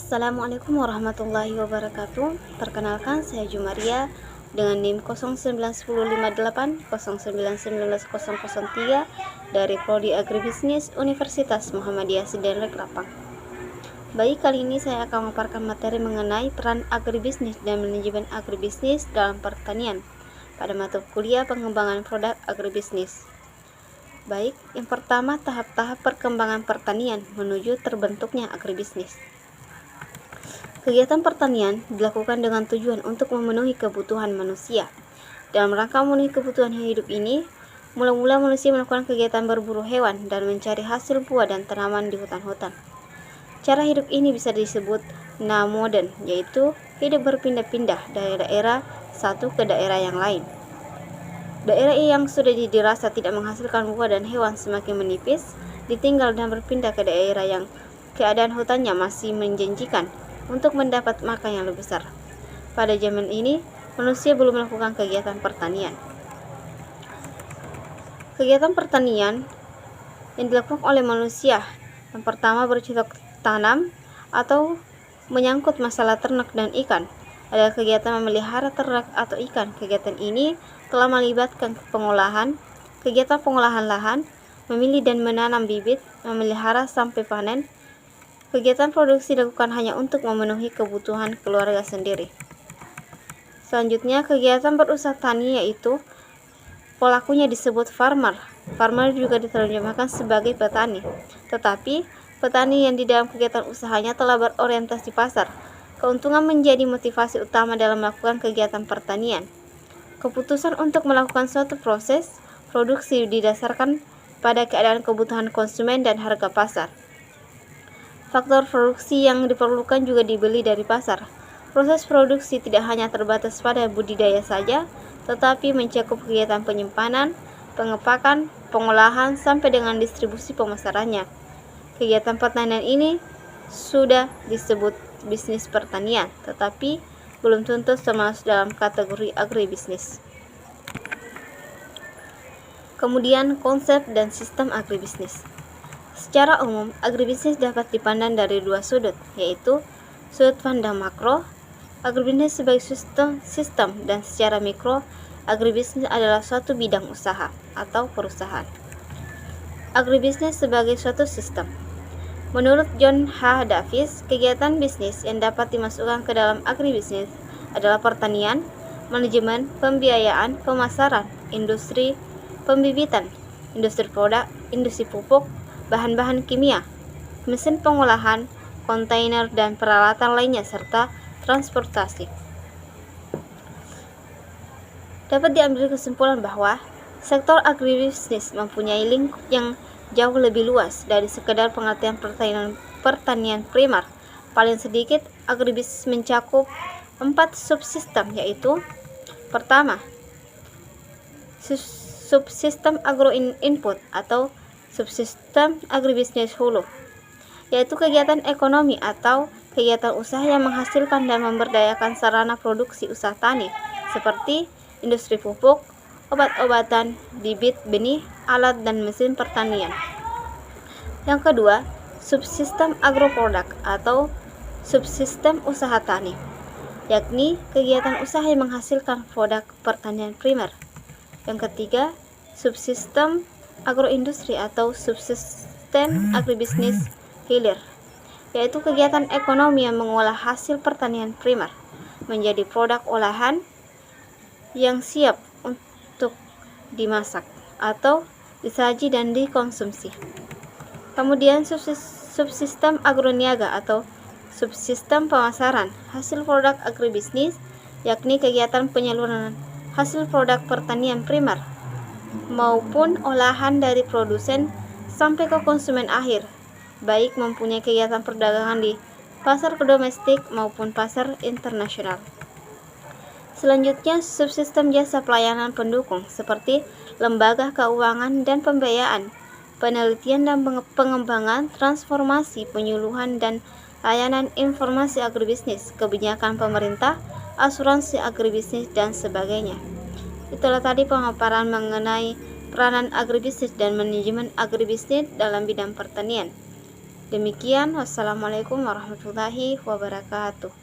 Assalamualaikum warahmatullahi wabarakatuh. Perkenalkan, saya Jumaria dengan NIM 091058 dari Prodi Agribisnis Universitas Muhammadiyah Sidenrek Lapang. Baik, kali ini saya akan memaparkan materi mengenai peran agribisnis dan manajemen agribisnis dalam pertanian pada mata kuliah pengembangan produk agribisnis. Baik, yang pertama, tahap-tahap perkembangan pertanian menuju terbentuknya agribisnis. Kegiatan pertanian dilakukan dengan tujuan untuk memenuhi kebutuhan manusia. Dalam rangka memenuhi kebutuhan hidup ini, mula-mula manusia melakukan kegiatan berburu hewan dan mencari hasil buah dan tanaman di hutan-hutan. Cara hidup ini bisa disebut nomaden, yaitu hidup berpindah-pindah dari daerah satu ke daerah yang lain. Daerah yang sudah dirasa tidak menghasilkan buah dan hewan semakin menipis, ditinggal dan berpindah ke daerah yang keadaan hutannya masih menjanjikan untuk mendapat makan yang lebih besar. Pada zaman ini, manusia belum melakukan kegiatan pertanian. Kegiatan pertanian yang dilakukan oleh manusia, yang pertama bercocok tanam atau menyangkut masalah ternak dan ikan, adalah kegiatan memelihara ternak atau ikan. Kegiatan ini telah melibatkan kegiatan pengolahan lahan, memilih dan menanam bibit, memelihara sampai panen. Kegiatan produksi dilakukan hanya untuk memenuhi kebutuhan keluarga sendiri. Selanjutnya, kegiatan berusaha tani, yaitu pelakunya disebut farmer. Farmer juga diterjemahkan sebagai petani, tetapi petani yang di dalam kegiatan usahanya telah berorientasi pasar. Keuntungan menjadi motivasi utama dalam melakukan kegiatan pertanian. Keputusan untuk melakukan suatu proses produksi didasarkan pada keadaan kebutuhan konsumen dan harga pasar. Faktor produksi yang diperlukan juga dibeli dari pasar. Proses produksi tidak hanya terbatas pada budidaya saja, tetapi mencakup kegiatan penyimpanan, pengepakan, pengolahan, sampai dengan distribusi pemasarannya. Kegiatan pertanian ini sudah disebut bisnis pertanian, tetapi belum tentu termasuk dalam kategori agribisnis. Kemudian, konsep dan sistem agribisnis. Secara umum, agribisnis dapat dipandang dari dua sudut, yaitu sudut pandang makro, agribisnis sebagai sistem, dan secara mikro, agribisnis adalah suatu bidang usaha atau perusahaan. Agribisnis sebagai suatu sistem. Menurut John H. Davis, kegiatan bisnis yang dapat dimasukkan ke dalam agribisnis adalah pertanian, manajemen, pembiayaan, pemasaran, industri, pembibitan, industri produk, industri pupuk, bahan-bahan kimia, mesin pengolahan, kontainer dan peralatan lainnya, serta transportasi. Dapat diambil kesimpulan bahwa sektor agribisnis mempunyai lingkup yang jauh lebih luas dari sekedar pengertian pertanian primer. Paling sedikit, agribisnis mencakup 4 subsistem, yaitu: pertama, subsistem agro-input atau subsistem agribisnis hulu, yaitu kegiatan ekonomi atau kegiatan usaha yang menghasilkan dan memberdayakan sarana produksi usaha tani, seperti industri pupuk, obat-obatan, bibit, benih, alat, dan mesin pertanian. Yang kedua, subsistem agroproduk atau subsistem usaha tani, yakni kegiatan usaha yang menghasilkan produk pertanian primer. Yang ketiga, subsistem agroindustri atau subsistem agribisnis hilir, yaitu kegiatan ekonomi yang mengolah hasil pertanian primer menjadi produk olahan yang siap untuk dimasak atau disaji dan dikonsumsi. Kemudian subsistem agroniaga atau subsistem pemasaran hasil produk agribisnis, yakni kegiatan penyaluran hasil produk pertanian primer maupun olahan dari produsen sampai ke konsumen akhir, baik mempunyai kegiatan perdagangan di pasar domestik maupun pasar internasional. Selanjutnya, subsistem jasa pelayanan pendukung seperti lembaga keuangan dan pembiayaan, penelitian dan pengembangan, transformasi, penyuluhan dan layanan informasi agribisnis, kebijakan pemerintah, asuransi agribisnis, dan sebagainya. Itulah tadi pemaparan mengenai peranan agribisnis dan manajemen agribisnis dalam bidang pertanian. Demikian, wassalamualaikum warahmatullahi wabarakatuh.